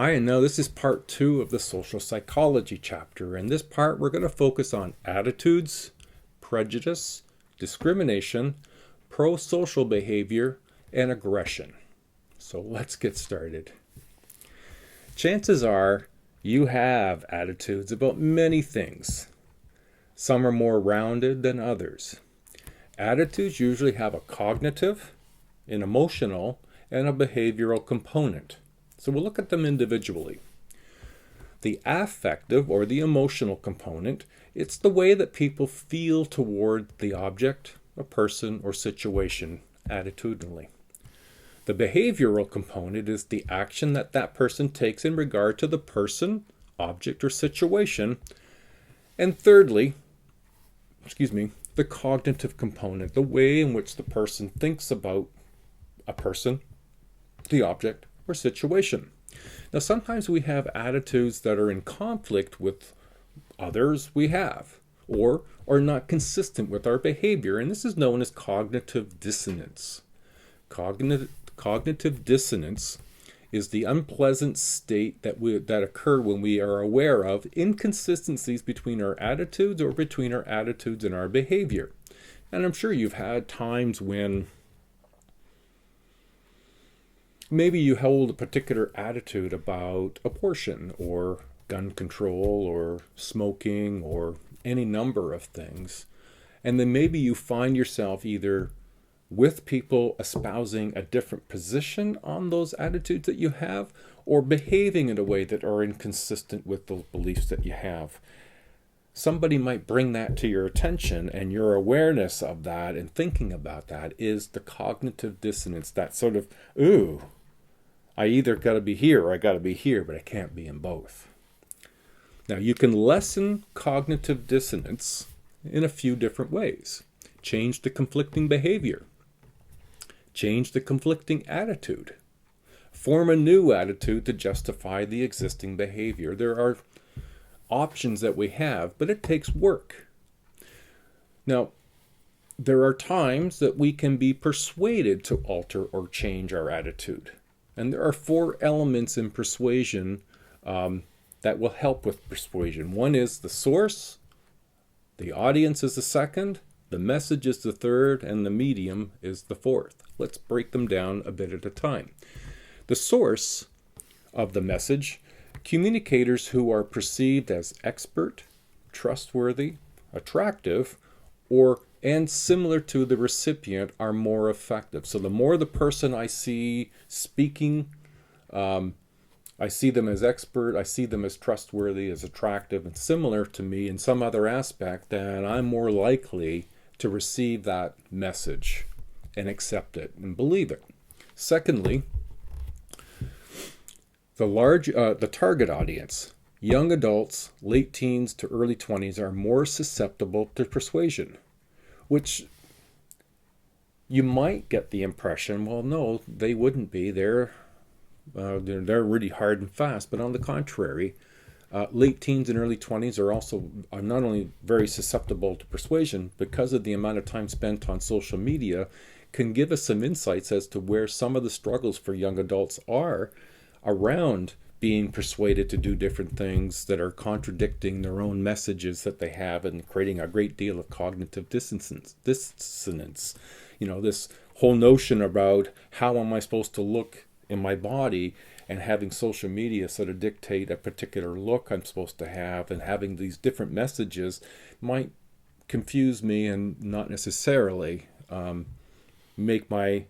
Hi, and now this is part 2 of the social psychology chapter. In this part, we're going to focus on attitudes, prejudice, discrimination, pro-social behavior, and aggression. So let's get started. Chances are you have attitudes about many things. Some are more rounded than others. Attitudes usually have a cognitive, an emotional, and a behavioral component. So we'll look at them individually. The affective or the emotional component, it's the way that people feel toward the object, a person, or situation attitudinally. The behavioral component is the action that that person takes in regard to the person, object, or situation. And thirdly, the cognitive component, the way in which the person thinks about a person, the object, or situation. Now, sometimes we have attitudes that are in conflict with others we have, or are not consistent with our behavior, and this is known as cognitive dissonance. Cognitive dissonance is the unpleasant state that occur when we are aware of inconsistencies between our attitudes or between our attitudes and our behavior. And I'm sure you've had times when maybe you hold a particular attitude about abortion or gun control or smoking or any number of things. And then maybe you find yourself either with people espousing a different position on those attitudes that you have, or behaving in a way that are inconsistent with those beliefs that you have. Somebody might bring that to your attention, and your awareness of that and thinking about that is the cognitive dissonance, that sort of, ooh, I either got to be here or I got to be here, but I can't be in both. Now, you can lessen cognitive dissonance in a few different ways. Change the conflicting behavior. Change the conflicting attitude. Form a new attitude to justify the existing behavior. There are options that we have, but it takes work. Now, there are times that we can be persuaded to alter or change our attitude. And there are 4 elements in persuasion that will help with persuasion. One is the source, the audience is the second, the message is the third, and the medium is the fourth. Let's break them down a bit at a time. The source of the message, communicators who are perceived as expert, trustworthy, attractive, and similar to the recipient are more effective. So the more the person I see speaking, I see them as expert, I see them as trustworthy, as attractive, and similar to me in some other aspect, then I'm more likely to receive that message and accept it and believe it. Secondly, the target audience, young adults, late teens to early 20s, are more susceptible to persuasion, which you might get the impression, well, no, they wouldn't be. They're really hard and fast. But on the contrary, late teens and early 20s are not only very susceptible to persuasion, because of the amount of time spent on social media, can give us some insights as to where some of the struggles for young adults are around being persuaded to do different things that are contradicting their own messages that they have, and creating a great deal of cognitive dissonance. This whole notion about how am I supposed to look in my body, and having social media sort of dictate a particular look I'm supposed to have, and having these different messages might confuse me and not necessarily make my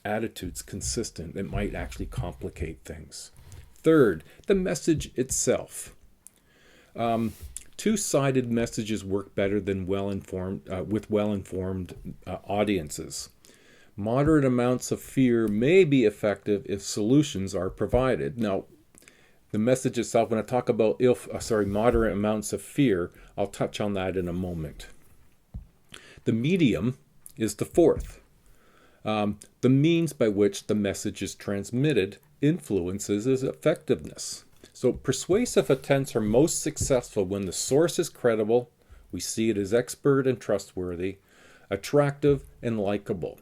attitudes consistent. It might actually complicate things. Third, the message itself. Two-sided messages work better than with well-informed audiences. Moderate amounts of fear may be effective if solutions are provided. Now, the message itself, when I talk about moderate amounts of fear, I'll touch on that in a moment. The medium is the fourth. The means by which the message is transmitted influences its effectiveness. So persuasive attempts are most successful when the source is credible, we see it as expert and trustworthy, attractive and likable.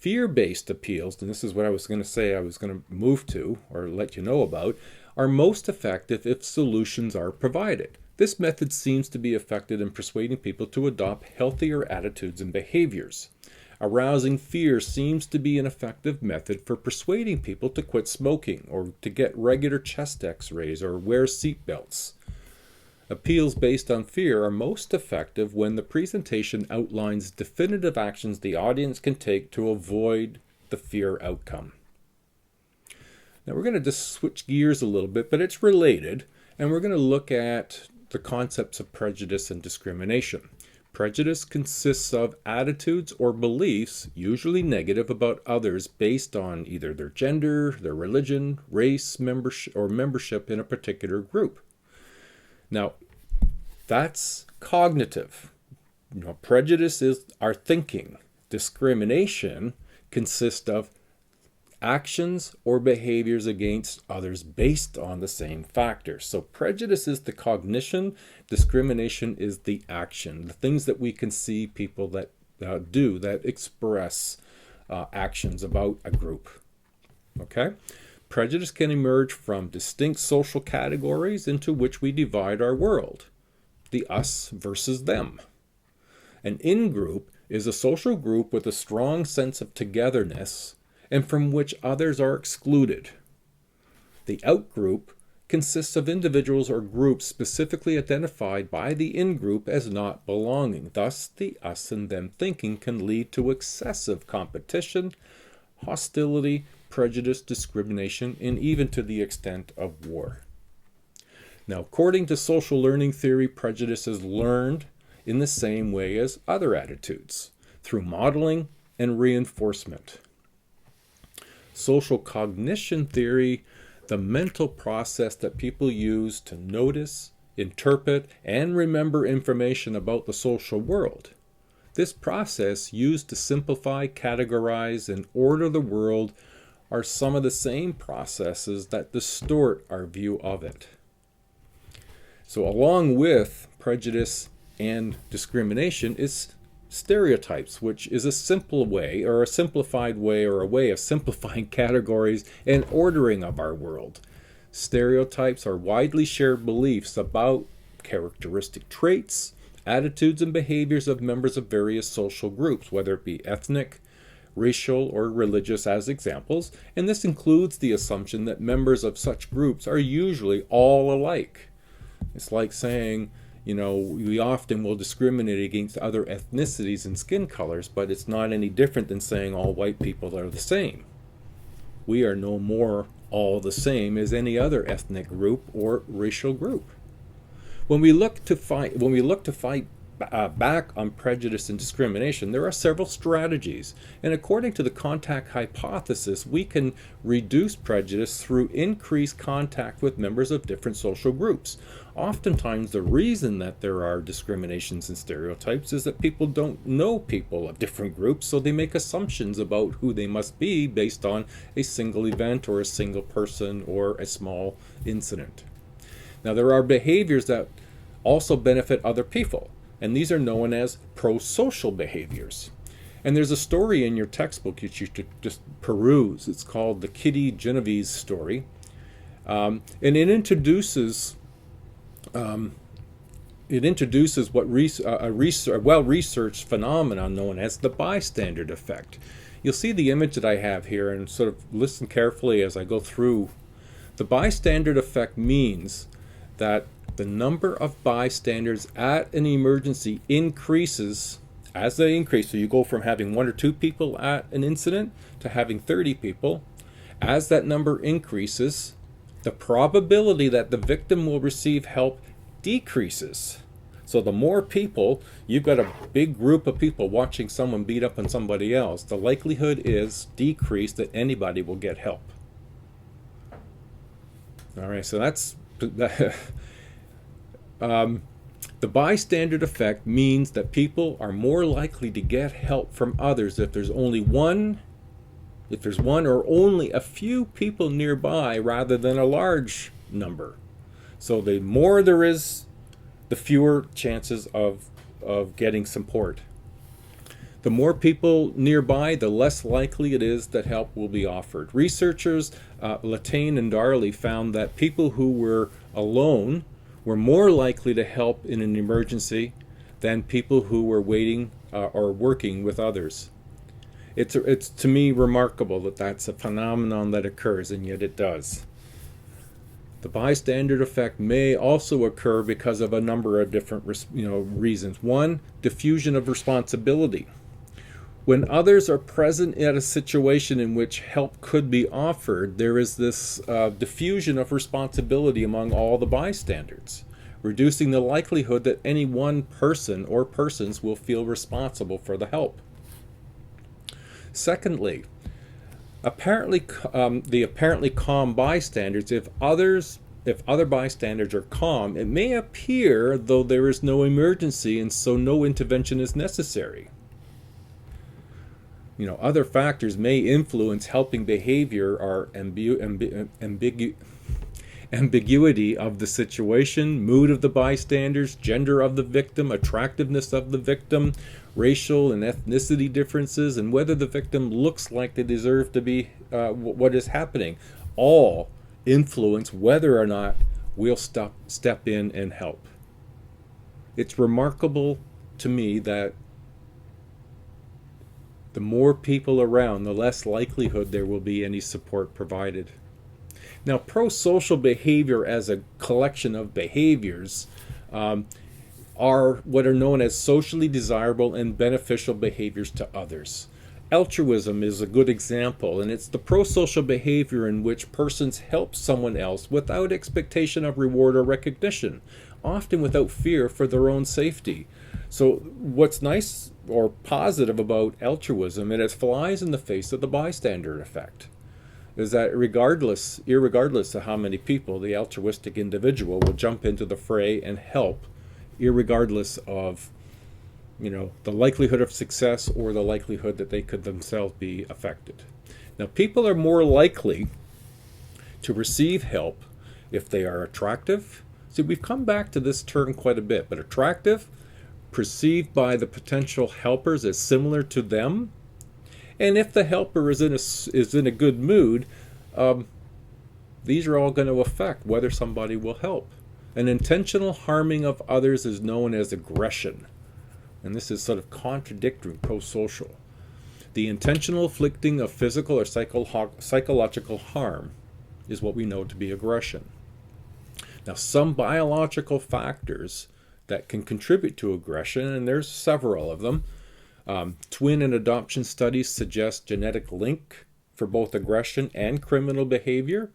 Fear-based appeals, and this is what I was going to say I was going to move to or let you know about, are most effective if solutions are provided. This method seems to be effective in persuading people to adopt healthier attitudes and behaviors. Arousing fear seems to be an effective method for persuading people to quit smoking or to get regular chest x-rays or wear seatbelts. Appeals based on fear are most effective when the presentation outlines definitive actions the audience can take to avoid the fear outcome. Now we're going to just switch gears a little bit, but it's related, and we're going to look at the concepts of prejudice and discrimination. Prejudice consists of attitudes or beliefs, usually negative, about others based on either their gender, their religion, race, membership in a particular group. Now, that's cognitive. Prejudice is our thinking. Discrimination consists of actions or behaviors against others based on the same factors. So prejudice is the cognition, discrimination is the action, the things that we can see people that do, that express actions about a group. Okay? Prejudice can emerge from distinct social categories into which we divide our world. The us versus them. An in-group is a social group with a strong sense of togetherness and from which others are excluded. The out-group consists of individuals or groups specifically identified by the in-group as not belonging. Thus, the us and them thinking can lead to excessive competition, hostility, prejudice, discrimination, and even to the extent of war. Now, according to social learning theory, prejudice is learned in the same way as other attitudes, through modeling and reinforcement. Social cognition theory, the mental process that people use to notice, interpret, and remember information about the social world. This process, used to simplify, categorize, and order the world, are some of the same processes that distort our view of it. So along with prejudice and discrimination is stereotypes, which is a simple way or a simplified way or a way of simplifying categories and ordering of our world. Stereotypes are widely shared beliefs about characteristic traits, attitudes, and behaviors of members of various social groups, whether it be ethnic, racial, or religious as examples, and this includes the assumption that members of such groups are usually all alike. It's like saying, we often will discriminate against other ethnicities and skin colors, but it's not any different than saying all white people are the same. We are no more all the same as any other ethnic group or racial group. When we look to fight back on prejudice and discrimination, there are several strategies, and according to the contact hypothesis, we can reduce prejudice through increased contact with members of different social groups. Oftentimes, the reason that there are discriminations and stereotypes is that people don't know people of different groups, so they make assumptions about who they must be based on a single event or a single person or a small incident. Now, there are behaviors that also benefit other people, and these are known as pro-social behaviors. And there's a story in your textbook you should just peruse. It's called the Kitty Genovese story, and it introduces what a well-researched phenomenon known as the bystander defect. You'll see the image that I have here, and sort of listen carefully as I go through. The bystander defect means that the number of bystanders at an emergency increases as they increase. So you go from having 1 or 2 people at an incident to having 30 people. As that number increases, the probability that the victim will receive help decreases. So the more people, you've got a big group of people watching someone beat up on somebody else, the likelihood is decreased that anybody will get help. All right, so that's the bystander effect means that people are more likely to get help from others if there's one or only a few people nearby rather than a large number. So the more there is, the fewer chances of getting support. The more people nearby, the less likely it is that help will be offered. Researchers Latane and Darley found that people who were alone were more likely to help in an emergency than people who were waiting or working with others. It's to me remarkable that that's a phenomenon that occurs, and yet it does. The bystander defect may also occur because of a number of different reasons. One, diffusion of responsibility. When others are present at a situation in which help could be offered, there is this diffusion of responsibility among all the bystanders, reducing the likelihood that any one person or persons will feel responsible for the help. Secondly, the apparently calm bystanders, if other bystanders are calm, it may appear though there is no emergency and so no intervention is necessary. Other factors may influence helping behavior or ambiguity of the situation, mood of the bystanders, gender of the victim, attractiveness of the victim, racial and ethnicity differences, and whether the victim looks like they deserve to be what is happening. All influence whether or not we'll step in and help. It's remarkable to me that the more people around, the less likelihood there will be any support provided. Now, pro-social behavior as a collection of behaviors are what are known as socially desirable and beneficial behaviors to others. Altruism is a good example, and it's the pro-social behavior in which persons help someone else without expectation of reward or recognition, often without fear for their own safety. So what's nice or positive about altruism, and it flies in the face of the bystander effect, is that irregardless of how many people, the altruistic individual will jump into the fray and help, irregardless of the likelihood of success or the likelihood that they could themselves be affected. Now, people are more likely to receive help if they are attractive. See, we've come back to this term quite a bit, but attractive, perceived by the potential helpers as similar to them, and if the helper is in a good mood, these are all going to affect whether somebody will help. An intentional harming of others is known as aggression, and this is sort of contradictory pro-social. The intentional inflicting of physical or psychological harm is what we know to be aggression. Now, some biological factors that can contribute to aggression, and there's several of them. Twin and adoption studies suggest genetic link for both aggression and criminal behavior.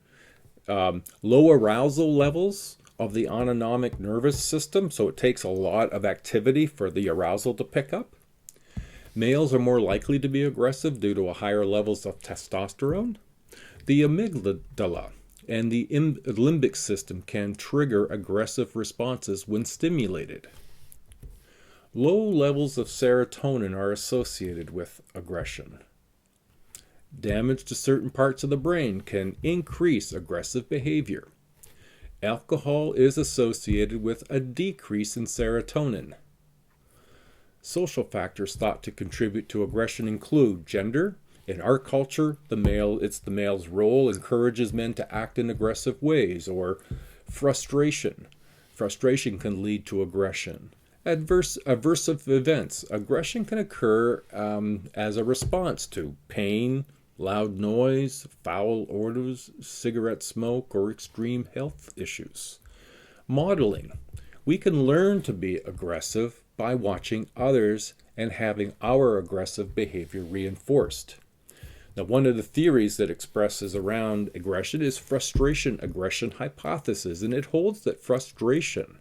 Low arousal levels of the autonomic nervous system, so it takes a lot of activity for the arousal to pick up. Males are more likely to be aggressive due to higher levels of testosterone. The amygdala and the limbic system can trigger aggressive responses when stimulated. Low levels of serotonin are associated with aggression. Damage to certain parts of the brain can increase aggressive behavior. Alcohol is associated with a decrease in serotonin. Social factors thought to contribute to aggression include gender. In our culture, the male's role encourages men to act in aggressive ways, or frustration. Frustration can lead to aggression. Aversive events. Aggression can occur as a response to pain, loud noise, foul odors, cigarette smoke, or extreme health issues. Modeling. We can learn to be aggressive by watching others and having our aggressive behavior reinforced. Now, one of the theories that expresses around aggression is frustration-aggression hypothesis, and it holds that frustration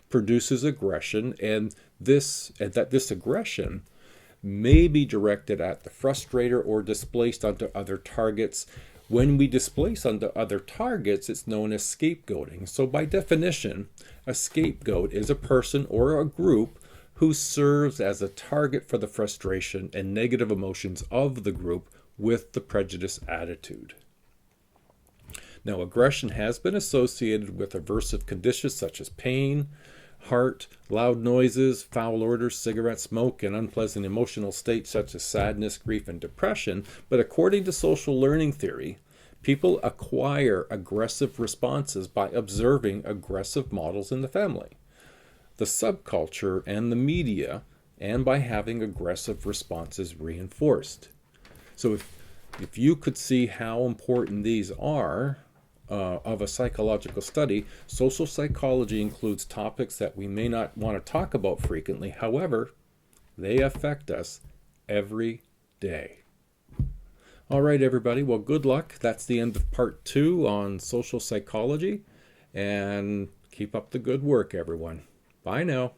produces aggression, and that this aggression may be directed at the frustrator or displaced onto other targets. When we displace onto other targets, it's known as scapegoating. So by definition, a scapegoat is a person or a group who serves as a target for the frustration and negative emotions of the group with the prejudice attitude. Now, aggression has been associated with aversive conditions such as pain, heart, loud noises, foul odors, cigarette smoke, and unpleasant emotional states such as sadness, grief, and depression. But according to social learning theory, people acquire aggressive responses by observing aggressive models in the family, the subculture, and the media, and by having aggressive responses reinforced. So if you could see how important these are of a psychological study, social psychology includes topics that we may not want to talk about frequently. However, they affect us every day. All right, everybody. Well, good luck. That's the end of part 2 on social psychology. And keep up the good work, everyone. Bye now.